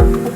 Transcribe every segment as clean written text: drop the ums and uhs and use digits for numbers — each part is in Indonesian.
Assalamualaikum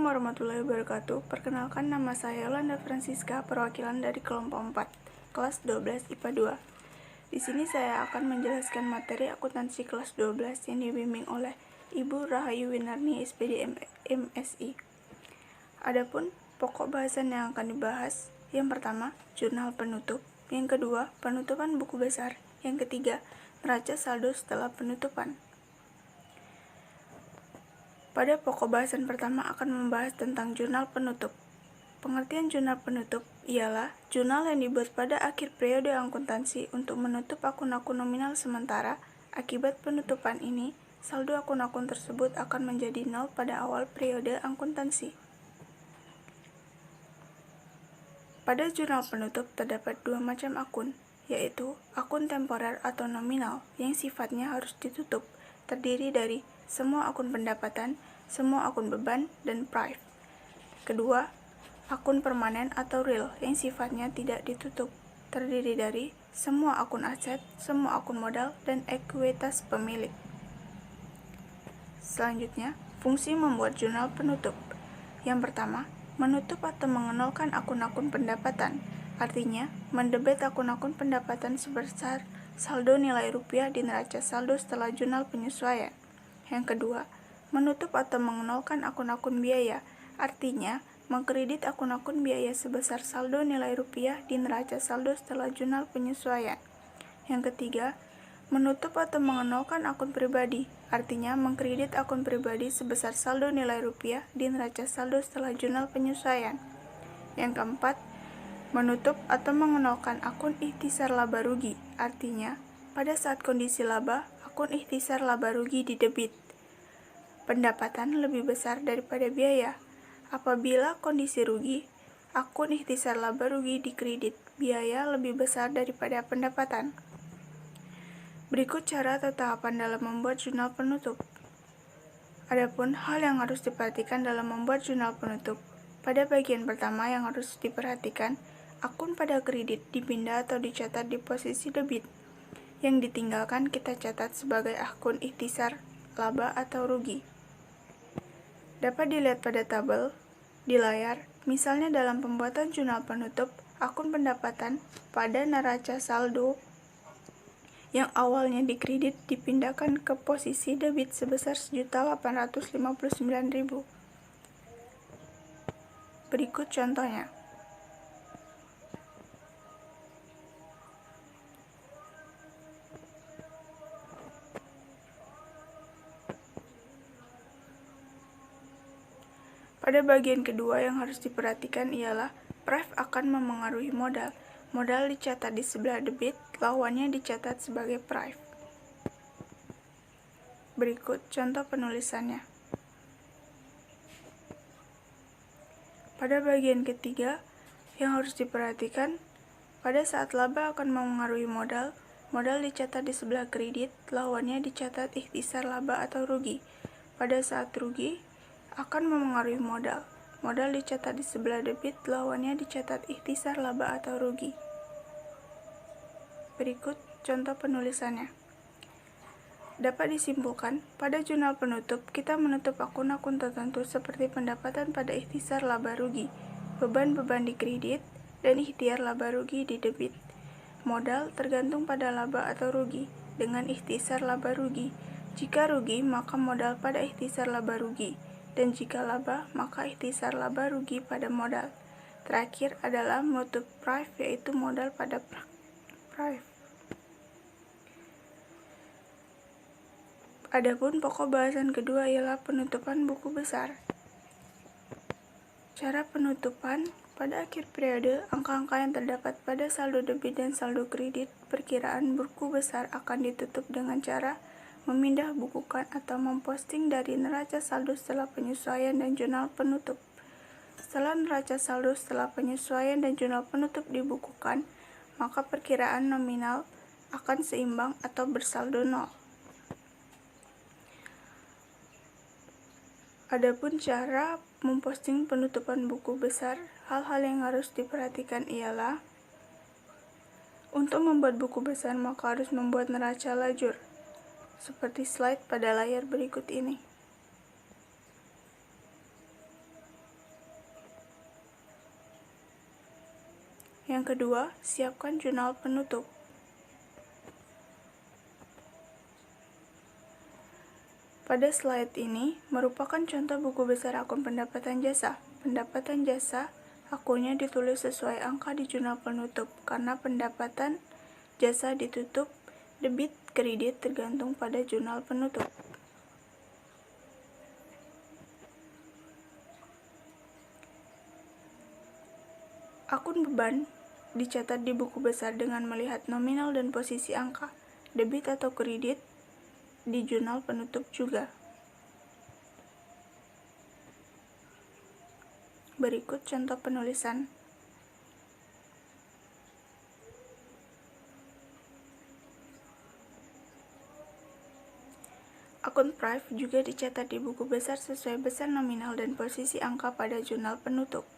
warahmatullahi wabarakatuh. Perkenalkan, nama saya Yolanda Francisca, perwakilan dari kelompok 4, kelas 12 IPA 2. Di sini saya akan menjelaskan materi akuntansi kelas 12 yang dibimbing oleh Ibu Rahayu Winarni, SPD MSI. Adapun pokok bahasan yang akan dibahas, yang pertama, jurnal penutup, yang kedua, penutupan buku besar, yang ketiga, neraca saldo setelah penutupan. Pada pokok bahasan pertama akan membahas tentang jurnal penutup. Pengertian jurnal penutup ialah jurnal yang dibuat pada akhir periode akuntansi untuk menutup akun-akun nominal sementara. Akibat penutupan ini, saldo akun-akun tersebut akan menjadi nol pada awal periode akuntansi. Pada jurnal penutup terdapat dua macam akun, yaitu akun temporer atau nominal yang sifatnya harus ditutup, terdiri dari semua akun pendapatan, semua akun beban, dan prive. Kedua, akun permanen atau real yang sifatnya tidak ditutup, terdiri dari semua akun aset, semua akun modal, dan ekuitas pemilik. Selanjutnya, fungsi membuat jurnal penutup. Yang pertama, menutup atau mengenolkan akun-akun pendapatan, artinya mendebet akun-akun pendapatan sebesar saldo nilai rupiah di neraca saldo setelah jurnal penyesuaian. Yang kedua, menutup atau mengenolkan akun-akun biaya, artinya mengkredit akun-akun biaya sebesar saldo nilai rupiah di neraca saldo setelah jurnal penyesuaian. Yang ketiga, menutup atau mengenolkan akun pribadi, artinya mengkredit akun pribadi sebesar saldo nilai rupiah di neraca saldo setelah jurnal penyesuaian. Yang keempat, menutup atau mengenolkan akun ikhtisar laba rugi, artinya pada saat kondisi laba, akun ikhtisar laba rugi didebit. Pendapatan lebih besar daripada biaya. Apabila kondisi rugi, akun ikhtisar laba rugi dikredit, biaya lebih besar daripada pendapatan. Berikut cara atau tahapan dalam membuat jurnal penutup. Adapun hal yang harus diperhatikan dalam membuat jurnal penutup. Pada bagian pertama yang harus diperhatikan, akun pada kredit dipindah atau dicatat di posisi debit. Yang ditinggalkan kita catat sebagai akun ikhtisar laba atau rugi. Dapat dilihat pada tabel di layar, misalnya dalam pembuatan jurnal penutup, akun pendapatan pada neraca saldo yang awalnya dikredit dipindahkan ke posisi debit sebesar 1.859.000. Berikut contohnya. Pada bagian kedua yang harus diperhatikan ialah prive akan memengaruhi modal. Modal dicatat di sebelah debit, lawannya dicatat sebagai prive. Berikut contoh penulisannya. Pada bagian ketiga yang harus diperhatikan, pada saat laba akan memengaruhi modal, modal dicatat di sebelah kredit, lawannya dicatat ikhtisar laba atau rugi. Pada saat rugi akan memengaruhi modal. Modal dicatat di sebelah debit, lawannya dicatat ikhtisar laba atau rugi. Berikut contoh penulisannya. Dapat disimpulkan, pada jurnal penutup, kita menutup akun-akun tertentu seperti pendapatan pada ikhtisar laba rugi, beban-beban di kredit, dan ikhtiar laba rugi di debit. Modal tergantung pada laba atau rugi, dengan ikhtisar laba rugi. Jika rugi, maka modal pada ikhtisar laba rugi. Dan jika laba, maka ikhtisar laba rugi pada modal. Terakhir adalah menutup prive, yaitu modal pada prive. Adapun pokok bahasan kedua ialah penutupan buku besar. Cara penutupan pada akhir periode, angka-angka yang terdapat pada saldo debit dan saldo kredit, perkiraan buku besar akan ditutup dengan cara memindah bukukan atau memposting dari neraca saldo setelah penyesuaian dan jurnal penutup. Setelah neraca saldo setelah penyesuaian dan jurnal penutup dibukukan, maka perkiraan nominal akan seimbang atau bersaldo nol. Adapun cara memposting penutupan buku besar, hal-hal yang harus diperhatikan ialah untuk membuat buku besar maka harus membuat neraca lajur, seperti slide pada layar berikut ini. Yang kedua, siapkan jurnal penutup. Pada slide ini merupakan contoh buku besar akun pendapatan jasa. Pendapatan jasa, akunnya ditulis sesuai angka di jurnal penutup, karena pendapatan jasa ditutup debit kredit tergantung pada jurnal penutup. Akun beban dicatat di buku besar dengan melihat nominal dan posisi angka, debit atau kredit di jurnal penutup juga. Berikut contoh penulisan. Akun Prive juga dicatat di buku besar sesuai besar nominal dan posisi angka pada jurnal penutup.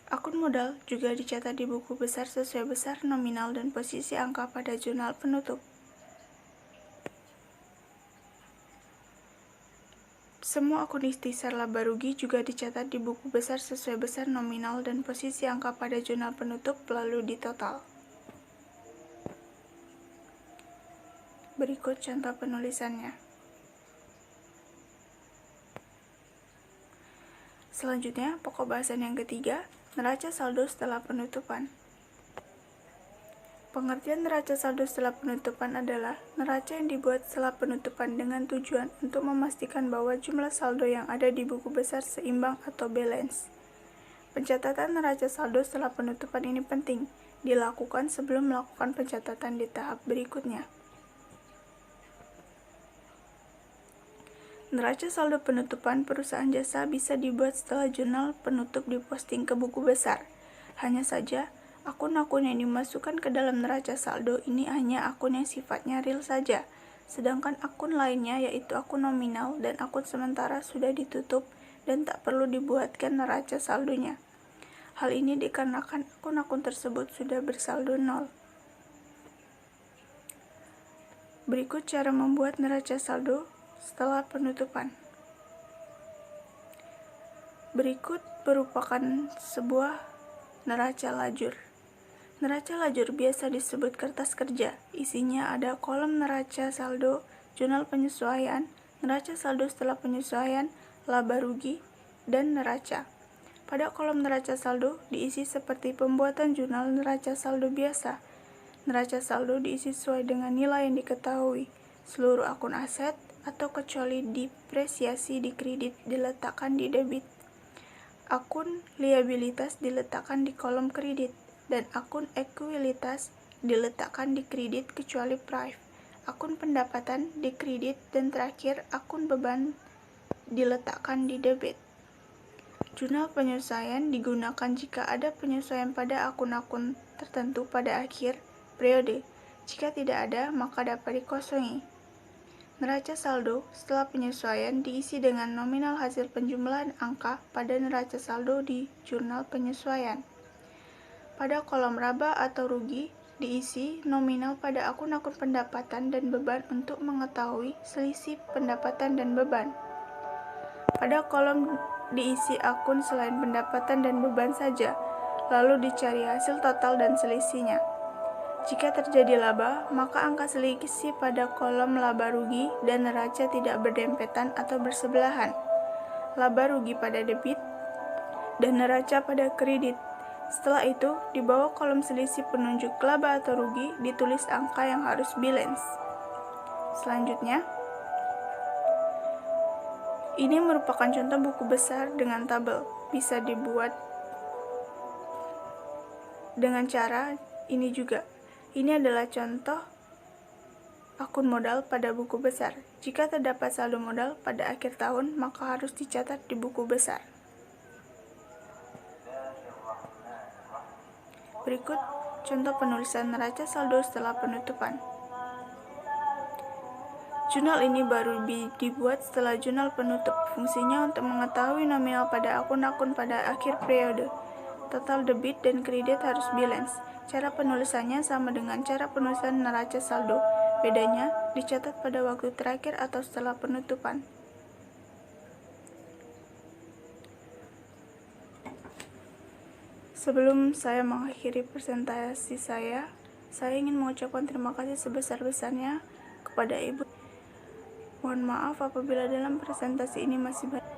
Akun modal juga dicatat di buku besar sesuai besar nominal dan posisi angka pada jurnal penutup. Semua akun ikhtisar laba rugi juga dicatat di buku besar sesuai besar nominal dan posisi angka pada jurnal penutup lalu ditotal. Berikut contoh penulisannya. Selanjutnya, pokok bahasan yang ketiga, neraca saldo setelah penutupan. Pengertian neraca saldo setelah penutupan adalah neraca yang dibuat setelah penutupan dengan tujuan untuk memastikan bahwa jumlah saldo yang ada di buku besar seimbang atau balance. Pencatatan neraca saldo setelah penutupan ini penting dilakukan sebelum melakukan pencatatan di tahap berikutnya. Neraca saldo penutupan perusahaan jasa bisa dibuat setelah jurnal penutup diposting ke buku besar. Hanya saja, akun-akun yang dimasukkan ke dalam neraca saldo ini hanya akun yang sifatnya real saja, sedangkan akun lainnya yaitu akun nominal dan akun sementara sudah ditutup dan tak perlu dibuatkan neraca saldonya. Hal ini dikarenakan akun-akun tersebut sudah bersaldo nol. Berikut cara membuat neraca saldo setelah penutupan. Berikut merupakan sebuah neraca lajur. Neraca lajur biasa disebut kertas kerja. Isinya ada kolom neraca saldo, jurnal penyesuaian, neraca saldo setelah penyesuaian, laba rugi, dan neraca. Pada kolom neraca saldo diisi seperti pembuatan jurnal neraca saldo biasa. Neraca saldo diisi sesuai dengan nilai yang diketahui. Seluruh akun aset atau kecuali depresiasi di kredit diletakkan di debit. Akun liabilitas diletakkan di kolom kredit dan akun ekuilitas diletakkan di kredit kecuali Prive. Akun pendapatan di kredit dan terakhir akun beban diletakkan di debit. Jurnal penyesuaian digunakan jika ada penyesuaian pada akun-akun tertentu pada akhir periode. Jika tidak ada, maka dapat dikosongi. Neraca saldo setelah penyesuaian diisi dengan nominal hasil penjumlahan angka pada neraca saldo di jurnal penyesuaian. Pada kolom laba atau rugi diisi nominal pada akun-akun pendapatan dan beban untuk mengetahui selisih pendapatan dan beban. Pada kolom diisi akun selain pendapatan dan beban saja, lalu dicari hasil total dan selisihnya. Jika terjadi laba, maka angka selisih pada kolom laba rugi dan neraca tidak berdempetan atau bersebelahan. Laba rugi pada debit dan neraca pada kredit. Setelah itu, di bawah kolom selisih penunjuk laba atau rugi ditulis angka yang harus balance. Selanjutnya, ini merupakan contoh buku besar dengan tabel. Bisa dibuat dengan cara ini juga. Ini adalah contoh akun modal pada buku besar. Jika terdapat saldo modal pada akhir tahun, maka harus dicatat di buku besar. Berikut contoh penulisan neraca saldo setelah penutupan. Jurnal ini baru dibuat setelah jurnal penutup. Fungsinya untuk mengetahui nominal pada akun-akun pada akhir periode. Total debit dan kredit harus balance. Cara penulisannya sama dengan cara penulisan neraca saldo. Bedanya dicatat pada waktu terakhir atau setelah penutupan. Sebelum saya mengakhiri presentasi saya ingin mengucapkan terima kasih sebesar-besarnya kepada Ibu. Mohon maaf apabila dalam presentasi ini masih banyak